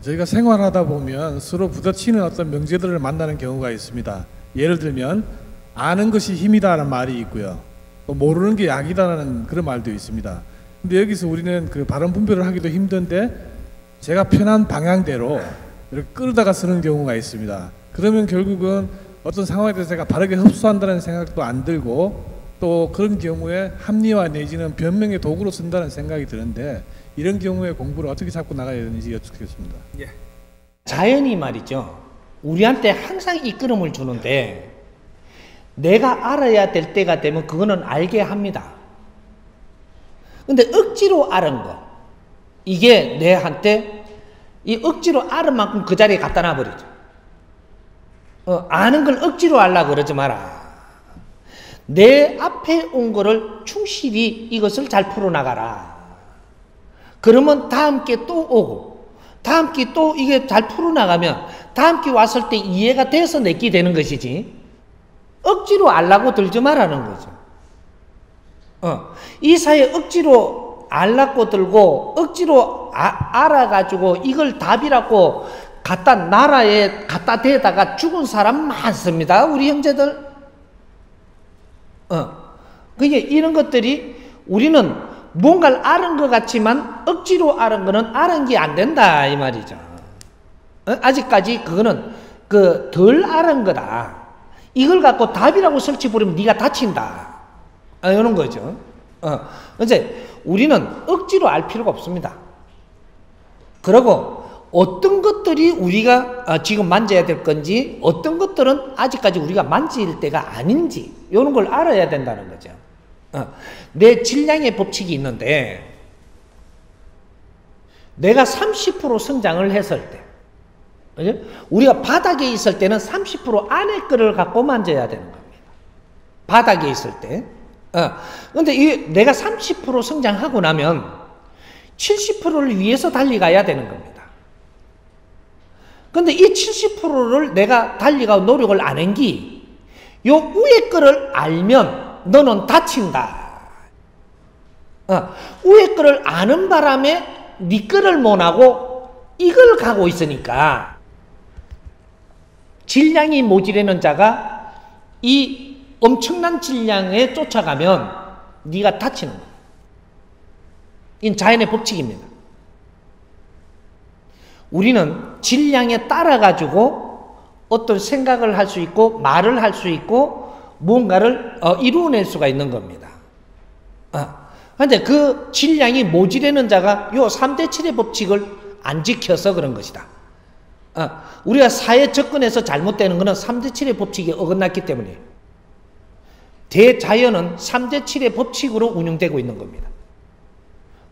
저희가 생활하다 보면 서로 부딪히는 어떤 명제들을 만나는 경우가 있습니다. 예를 들면 아는 것이 힘이다라는 말이 있고요. 또 모르는 게 약이다라는 그런 말도 있습니다. 근데 여기서 우리는 그 발언 분별을 하기도 힘든데 제가 편한 방향대로 이렇게 끌다가 쓰는 경우가 있습니다. 그러면 결국은 어떤 상황에 대해서 제가 바르게 흡수한다는 생각도 안 들고 또 그런 경우에 합리화 내지는 변명의 도구로 쓴다는 생각이 드는데 이런 경우에 공부를 어떻게 잡고 나가야 되는지 여쭙겠습니다. 예. 자연이 말이죠. 우리한테 항상 이끌음을 주는데 내가 알아야 될 때가 되면 그거는 알게 합니다. 근데 억지로 아는 거 이게 내한테 이 억지로 아는 만큼 그 자리에 갖다 놔버리죠. 아는 걸 억지로 알라고 그러지 마라. 내 앞에 온 거를 충실히 이것을 잘 풀어나가라. 그러면 다음 게 또 오고 다음 게 또 이게 잘 풀어나가면 다음 게 왔을 때 이해가 돼서 내게 되는 것이지 억지로 알라고 들지 말라는 거죠. 이 사이에 억지로 알라고 들고 억지로 알아가지고 이걸 답이라고 갖다 나라에 갖다 대다가 죽은 사람 많습니다. 우리 형제들. 그게 이런 것들이 우리는 뭔가를 아는 것 같지만 억지로 아는 거는 아는 게 안 된다 이 말이죠. 아직까지 그거는 그 덜 아는 거다. 이걸 갖고 답이라고 설치 부리면 네가 다친다. 이런 거죠. 이제 우리는 억지로 알 필요가 없습니다. 그리고 어떤 것들이 우리가 지금 만져야 될 건지 어떤 것들은 아직까지 우리가 만질 때가 아닌지 이런 걸 알아야 된다는 거죠. 내 질량의 법칙이 있는데 내가 30% 성장을 했을 때 우리가 바닥에 있을 때는 30% 안의 거를 갖고 만져야 되는 겁니다. 바닥에 있을 때. 근데 내가 30% 성장하고 나면 70%를 위해서 달려가야 되는 겁니다. 근데 이 70%를 내가 달려가고 노력을 안 한 게 요 위에 거를 알면 너는 다친다. 위에 거를 아는 바람에 네 거를 못하고 이걸 가고 있으니까 질량이 모자라는 자가 이 엄청난 질량에 쫓아가면 네가 다치는 거야. 이건 자연의 법칙입니다. 우리는 질량에 따라가지고 어떤 생각을 할 수 있고 말을 할 수 있고 뭔가를 이루어낼 수가 있는 겁니다. 그런데 그 질량이 모자라는 자가 요 3대 7의 법칙을 안 지켜서 그런 것이다. 우리가 사회 접근에서 잘못되는 것은 3대 7의 법칙이 어긋났기 때문에 대자연은 3대 7의 법칙으로 운영되고 있는 겁니다.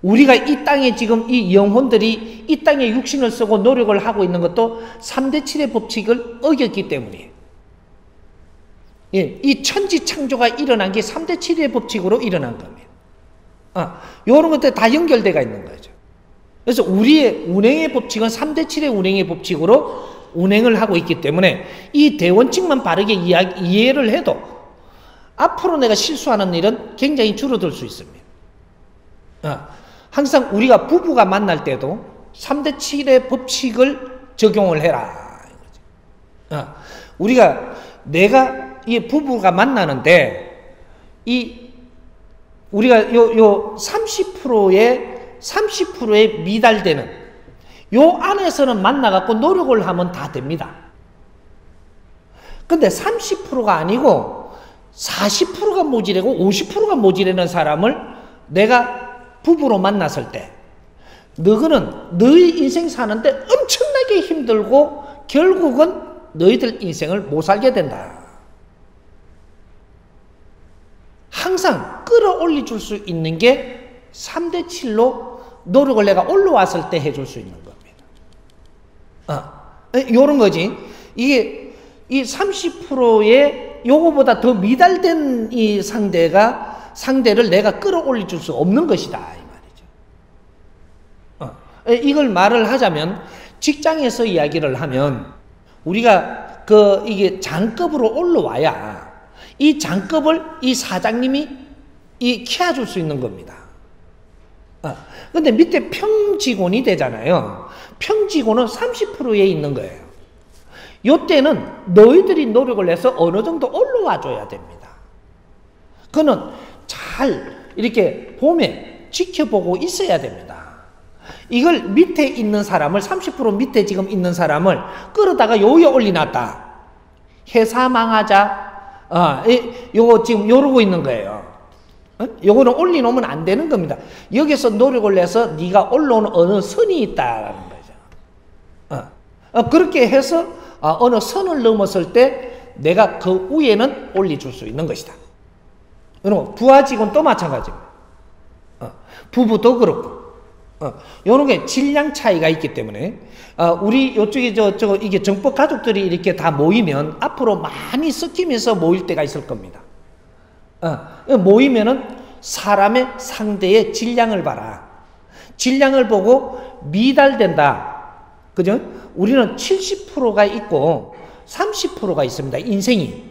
우리가 이 땅에 지금 이 영혼들이 이 땅에 육신을 쓰고 노력을 하고 있는 것도 3대 7의 법칙을 어겼기 때문에 이 천지창조가 일어난 게 3대 7의 법칙으로 일어난 겁니다. 이런 것들 다 연결되어 있는 거죠. 그래서 우리의 운행의 법칙은 3대 7의 운행의 법칙으로 운행을 하고 있기 때문에 이 대원칙만 바르게 이해를 해도 앞으로 내가 실수하는 일은 굉장히 줄어들 수 있습니다. 항상 우리가 부부가 만날 때도 3대 7의 법칙을 적용을 해라. 우리가 내가 이 부부가 만나는데 우리가 요 30%에 미달되는 요 안에서는 만나갖고 노력을 하면 다 됩니다. 근데 30%가 아니고 40%가 모자라고 50%가 모자라는 사람을 내가 부부로 만났을 때 너희는 너희 인생 사는데 엄청나게 힘들고 결국은 너희들 인생을 못 살게 된다. 항상 끌어올려 줄 수 있는 게 3대 7로 노력을 내가 올라왔을 때 해줄 수 있는 겁니다. 요런 거지. 이게 이 30%의 요거보다 더 미달된 이 상대를 내가 끌어올려 줄 수 없는 것이다 이 말이죠. 이걸 말을 하자면 직장에서 이야기를 하면 우리가 이게 장급으로 올라와야 이 장급을 이 사장님이 키워줄 수 있는 겁니다. 근데 밑에 평직원이 되잖아요. 평지고는 30%에 있는 거예요. 요때는 너희들이 노력을 해서 어느 정도 올라와 줘야 됩니다. 그는 잘 이렇게 보면 지켜보고 있어야 됩니다. 이걸 밑에 있는 사람을 30% 밑에 지금 있는 사람을 끌어다가 요에 올려놨다. 회사 망하자. 요거 지금 요러고 있는 거예요. 요거는 올려놓으면 안 되는 겁니다. 여기서 노력을 해서 네가 올라오는 어느 선이 있다라는 거죠. 그렇게 해서 어느 선을 넘었을 때 내가 그 위에는 올려줄 수 있는 것이다. 여러분, 부하 직원 또 마찬가지입니다. 부부도 그렇고. 요런 게 질량 차이가 있기 때문에, 우리 요쪽에 이게 정법 가족들이 이렇게 다 모이면 앞으로 많이 섞이면서 모일 때가 있을 겁니다. 모이면은 사람의 상대의 질량을 봐라. 질량을 보고 미달된다. 그죠? 우리는 70%가 있고 30%가 있습니다. 인생이.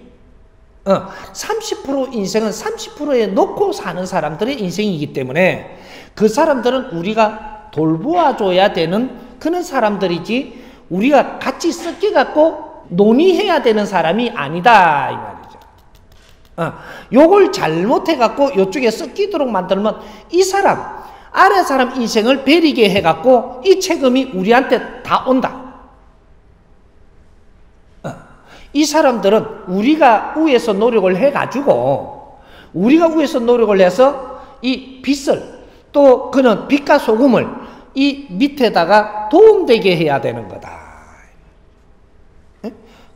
30% 인생은 30%에 놓고 사는 사람들의 인생이기 때문에 그 사람들은 우리가 돌보아줘야 되는 그런 사람들이지 우리가 같이 섞여갖고 논의해야 되는 사람이 아니다 이 말이죠. 요걸 잘못해갖고 요쪽에 섞이도록 만들면 이 사람 아래 사람 인생을 베리게 해갖고 이 책임이 우리한테 다 온다. 이 사람들은 우리가 위에서 노력을 해가지고 우리가 위에서 노력을 해서 이 빚을 또 그는 빚과 소금을 이 밑에다가 도움되게 해야 되는 거다.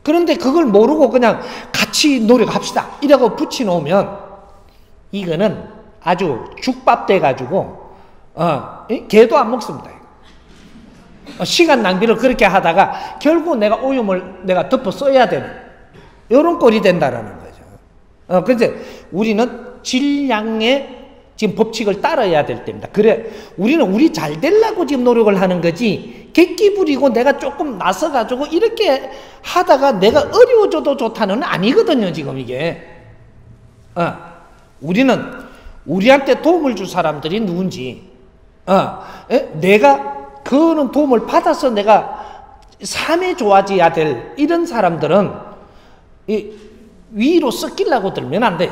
그런데 그걸 모르고 그냥 같이 노력합시다 이라고 붙여놓으면 이거는 아주 죽밥 돼가지고 개도 안 먹습니다. 시간 낭비를 그렇게 하다가 결국 내가 오염을 내가 덮어 써야 되는 이런 꼴이 된다라는 거죠. 그런데 우리는 질량의 지금 법칙을 따라야 될 때입니다. 그래 우리는 우리 잘 되려고 지금 노력을 하는 거지 객기 부리고 내가 조금 나서가지고 이렇게 하다가 내가 어려워져도 좋다는 아니거든요. 지금 이게 우리는 우리한테 도움을 줄 사람들이 누군지 내가 그거는 도움을 받아서 내가 삶에 좋아져야 될 이런 사람들은 위로 섞이려고 들면 안 돼.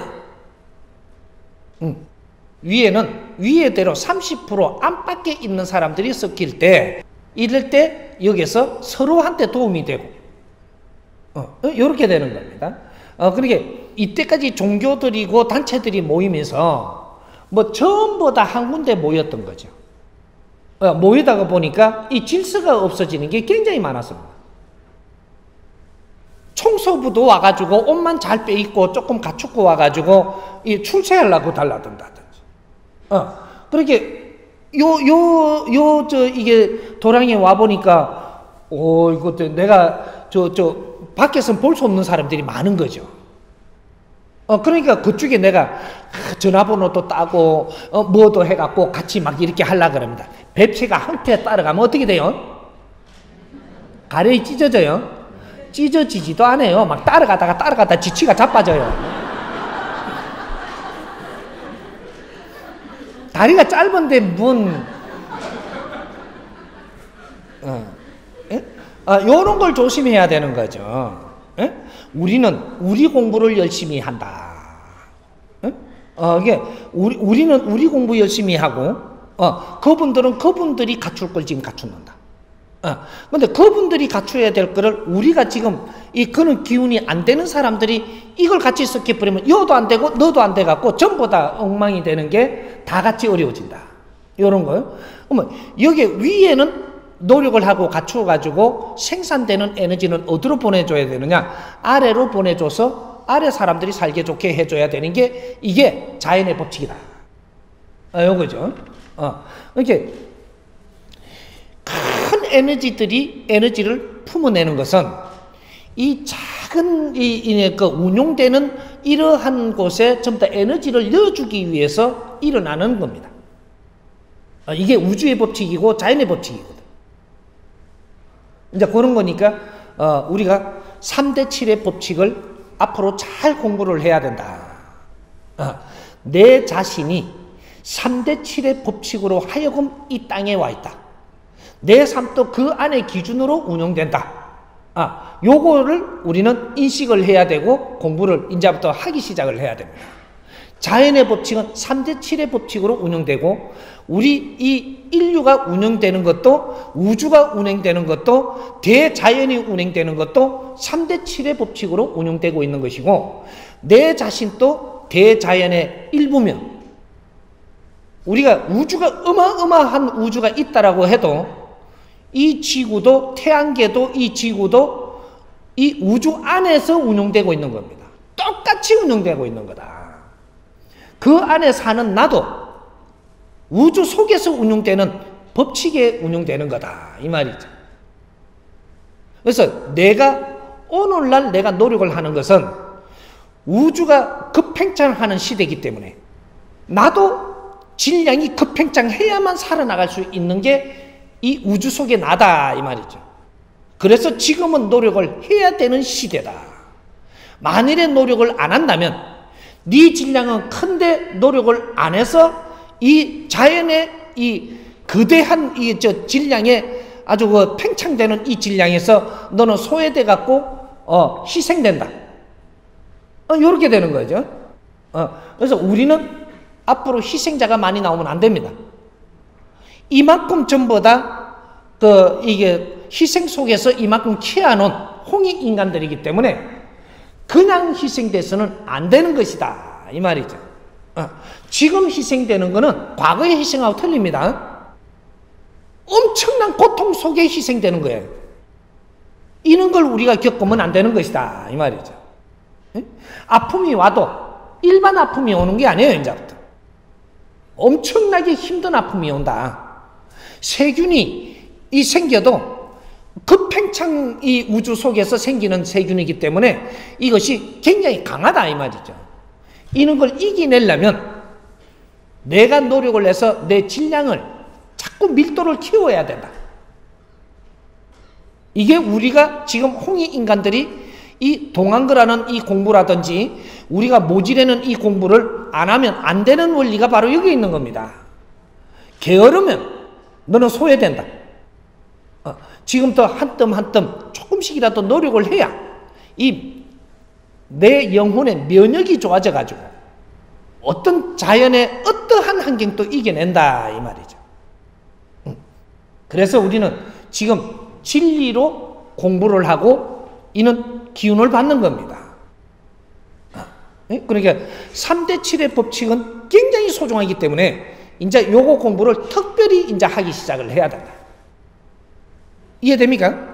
위에는 위에대로 30% 안팎에 있는 사람들이 섞일 때 이럴 때 여기서 서로한테 도움이 되고 이렇게 되는 겁니다. 그러니까 이때까지 종교들이고 단체들이 모이면서 뭐 전부 다 한 군데 모였던 거죠. 모이다가 보니까 이 질서가 없어지는 게 굉장히 많았습니다. 청소부도 와가지고 옷만 잘 빼입고 조금 갖추고 와가지고 이 출세하려고 달라든다든지. 그렇게 이게 도량에 와 보니까 이것도 내가 밖에서 볼 수 없는 사람들이 많은 거죠. 그러니까 그쪽에 내가 전화번호도 따고 뭐도 해갖고 같이 막 이렇게 하려고 그럽니다. 뱁새가 한테 따라가면 어떻게 돼요? 가래이 찢어져요? 찢어지지도 않아요. 막 따라가다 지치가 자빠져요. 다리가 짧은데 요런 걸 조심해야 되는 거죠. 우리는 우리 공부를 열심히 한다. 이게 우리는 우리 공부 열심히 하고 그분들은 그분들이 갖출 걸 지금 갖춘다. 근데 그분들이 갖춰야 될 거를 우리가 지금 그런 기운이 안 되는 사람들이 이걸 같이 섞여버리면 여도 안 되고 너도 안 돼갖고 전부 다 엉망이 되는 게 다 같이 어려워진다. 이런 거요. 그러면 여기 위에는 노력을 하고 갖추어가지고 생산되는 에너지는 어디로 보내줘야 되느냐? 아래로 보내줘서 아래 사람들이 살기 좋게 해줘야 되는 게 이게 자연의 법칙이다. 요거죠. 이렇게 큰 에너지를 품어내는 것은 이 작은 그 운용되는 이러한 곳에 전부 다 에너지를 넣어주기 위해서 일어나는 겁니다. 이게 우주의 법칙이고 자연의 법칙이거든. 이제 그런 거니까 우리가 3대 7의 법칙을 앞으로 잘 공부를 해야 된다. 내 자신이 3대 7의 법칙으로 하여금 이 땅에 와 있다. 내 삶도 그 안의 기준으로 운영된다. 요거를 우리는 인식을 해야 되고 공부를 이제부터 하기 시작을 해야 됩니다. 자연의 법칙은 3대 7의 법칙으로 운영되고 우리 이 인류가 운영되는 것도 우주가 운행되는 것도 대자연이 운행되는 것도 3대 7의 법칙으로 운영되고 있는 것이고 내 자신도 대자연의 일부며 우리가 우주가 어마어마한 우주가 있다라고 해도 이 지구도 태양계도 이 지구도 이 우주 안에서 운영되고 있는 겁니다. 똑같이 운영되고 있는 거다. 그 안에 사는 나도 우주 속에서 운영되는 법칙에 운영되는 거다. 이 말이죠. 그래서 내가 오늘날 내가 노력을 하는 것은 우주가 급팽창하는 시대이기 때문에 나도 질량이 급팽창해야만 살아나갈 수 있는 게 이 우주 속에 나다. 이 말이죠. 그래서 지금은 노력을 해야 되는 시대다. 만일에 노력을 안 한다면 네 질량은 큰데 노력을 안 해서 이 자연의 이 거대한 이 질량에 아주 그 팽창되는 이 질량에서 너는 소외돼 갖고 희생된다. 이렇게 되는 거죠. 그래서 우리는 앞으로 희생자가 많이 나오면 안 됩니다. 이만큼 전부 다 이게 희생 속에서 이만큼 키워놓은 홍익 인간들이기 때문에 그냥 희생돼서는 안 되는 것이다. 이 말이죠. 지금 희생되는 거는 과거의 희생하고 틀립니다. 엄청난 고통 속에 희생되는 거예요. 이런 걸 우리가 겪으면 안 되는 것이다. 이 말이죠. 아픔이 와도 일반 아픔이 오는 게 아니에요. 이제부터 엄청나게 힘든 아픔이 온다. 세균이 생겨도 급팽창 이 우주 속에서 생기는 세균이기 때문에 이것이 굉장히 강하다. 이 말이죠. 이런 걸 이겨내려면 내가 노력을 해서 내 질량을 자꾸 밀도를 키워야 된다. 이게 우리가 지금 홍익 인간들이 이 동안거라는 이 공부라든지 우리가 모지라는 이 공부를 안 하면 안 되는 원리가 바로 여기 있는 겁니다. 게으르면 너는 소외된다. 지금부터 한 뜸 한 뜸 조금씩이라도 노력을 해야 내 영혼의 면역이 좋아져 가지고 어떤 자연의 어떠한 환경도 이겨낸다. 이 말이죠. 그래서 우리는 지금 진리로 공부를 하고 이는 기운을 받는 겁니다. 그러니까 3대 7의 법칙은 굉장히 소중하기 때문에 이제 요거 공부를 특별히 이제 하기 시작을 해야 된다. 이해됩니까?